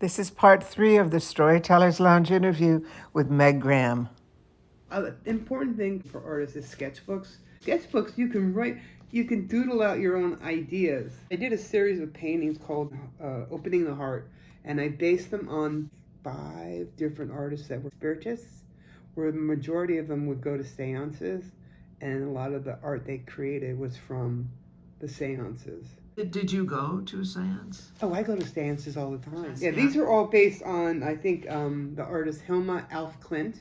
This is part 3 of the Storytellers Lounge interview with Meg Graham. Important thing for artists is sketchbooks. Sketchbooks, you can write, you can doodle out your own ideas. I did a series of paintings called Opening the Heart, and I based them on 5 different artists that were spiritists, where the majority of them would go to seances, and a lot of the art they created was from the seances. Did you go to a seance? Oh, I go to seances all the time. Yeah. These are all based on, I think, the artist Hilma Alf Klint.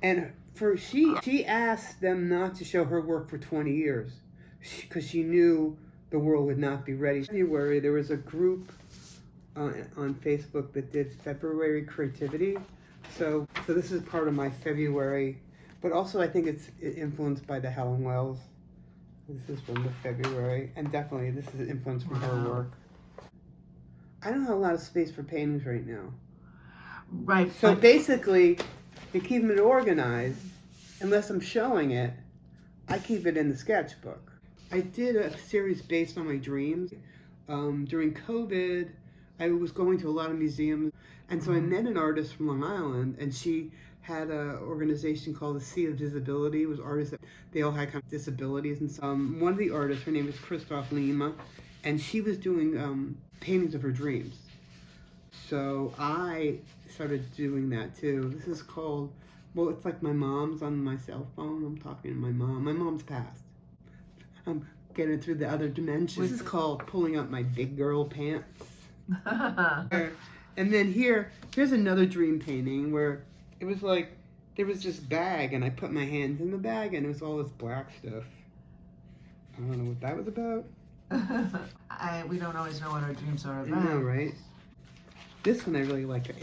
And she asked them not to show her work for 20 years because she knew the world would not be ready. In February, there was a group on Facebook that did February creativity. So this is part of my February, but also I think it's influenced by the Helen Wells. This is from the February, and definitely this is influenced from her work. I don't have a lot of space for paintings right now. Right. So basically, to keep it organized, unless I'm showing it, I keep it in the sketchbook. I did a series based on my dreams. During COVID, I was going to a lot of museums, and so I met an artist from Long Island, and she had an organization called the Sea of Disability. It was artists that they all had kind of disabilities, and so one of the artists, her name is Christoph Lima, and she was doing paintings of her dreams. So I started doing that too. This is called, well, it's like my mom's on my cell phone. I'm talking to my mom. My mom's passed. I'm getting through the other dimensions. This is called Pulling Up My Big Girl Pants. And then here's another dream painting where it was like, there was this bag and I put my hands in the bag and it was all this black stuff. I don't know what that was about. We don't always know what our dreams are I about. know, right? This one I really like.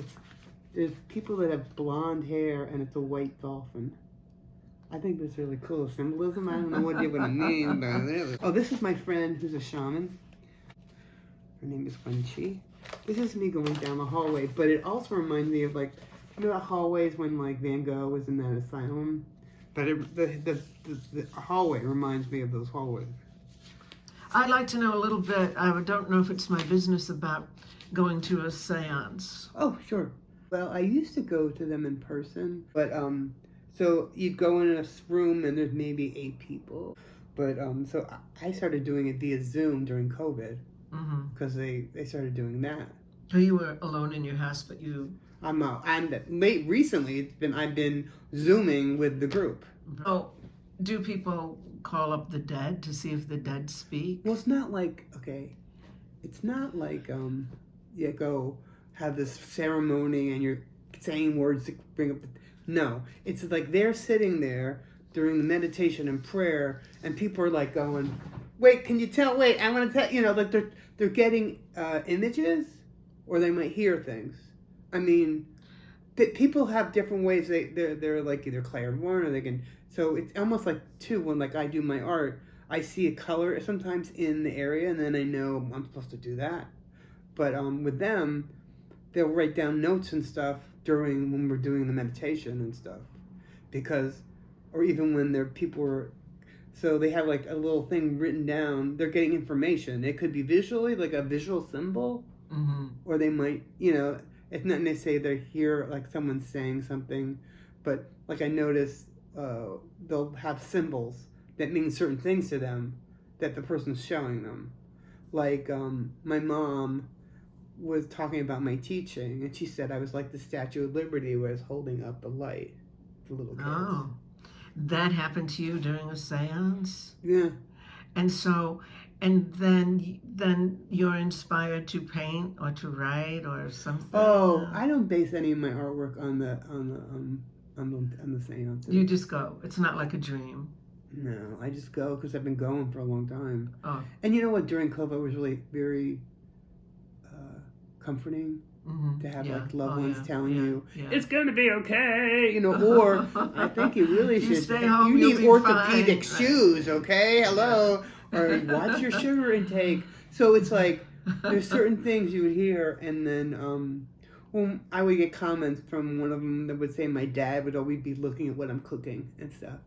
There's people that have blonde hair and it's a white dolphin. I think that's really cool symbolism. I don't know what you're gonna mean by that. Oh, this is my friend who's a shaman. Her name is Wenchi. This is me going down the hallway, but it also reminds me of, like, you know, the hallways when, like, Van Gogh was in that asylum. But the hallway reminds me of those hallways. I'd like to know a little bit. I don't know if it's my business about going to a seance. Oh, sure. Well, I used to go to them in person, but so you'd go in a room and there's maybe 8 people. But so I started doing it via Zoom during COVID because they started doing that. So you were alone in your house, but you. Recently I've been Zooming with the group. Oh, do people call up the dead to see if the dead speak? Well, it's not like you go have this ceremony and you're saying words to bring up no, it's like they're sitting there during the meditation and prayer and people are like going, wait, can you tell, wait, I want to tell, you know, like they're getting images or they might hear things. I mean, people have different ways they're like either clairvoyant or they can, so it's almost like too when like I do my art, I see a color sometimes in the area and then I know I'm supposed to do that. But with them, they'll write down notes and stuff when we're doing the meditation and stuff, because, or even when so they have like a little thing written down. They're getting information. It could be visually, like a visual symbol, or they might, you know, it's not necessarily they hear like someone saying something, but like I noticed, they'll have symbols that mean certain things to them that the person's showing them. Like my mom was talking about my teaching, and she said I was like the Statue of Liberty where I was holding up the light for little kids. Oh, that happened to you during a seance? Yeah. And so, and then you're inspired to paint or to write or something? Oh, I don't base any of my artwork on the seances. You just go. It's not like a dream. No, I just go because I've been going for a long time. Oh. And you know what? During COVID, it was really very comforting to have like loved ones telling you it's going to be okay, you know. Or I think you really should. Stay home, you need orthopedic fine. shoes, okay? Hello, or watch your sugar intake. So it's like there's certain things you would hear, and then I would get comments from one of them that would say my dad would always be looking at what I'm cooking and stuff,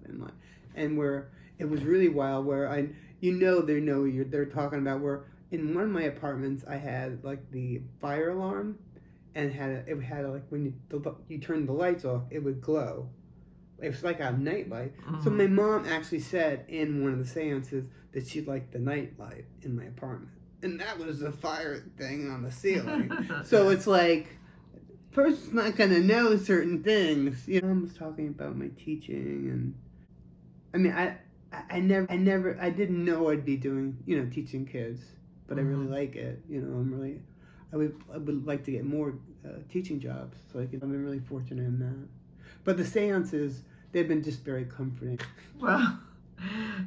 and where it was really wild, where they're talking about where in one of my apartments I had like the fire alarm, and it had like when you turned the lights off, it would glow. It was like a nightlight. So my mom actually said in one of the seances that she liked the nightlight in my apartment, and that was the fire thing on the ceiling. So it's like, person's not gonna know certain things. You know, Mom was talking about my teaching, and I mean, I didn't know I'd be doing, teaching kids, but I really like it. I would like to get more teaching jobs, so I've been really fortunate in that. But the seances, they've been just very comforting. Well,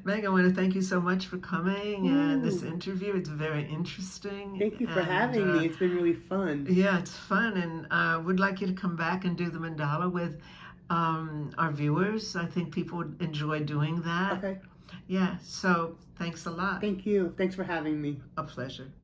Meg, I want to thank you so much for coming and this interview. It's very interesting. Thank you for having me. It's been really fun. Yeah, it's fun, and I would like you to come back and do the mandala with our viewers. I think people would enjoy doing that. Okay. Yeah, so thanks a lot. Thank you. Thanks for having me. A pleasure.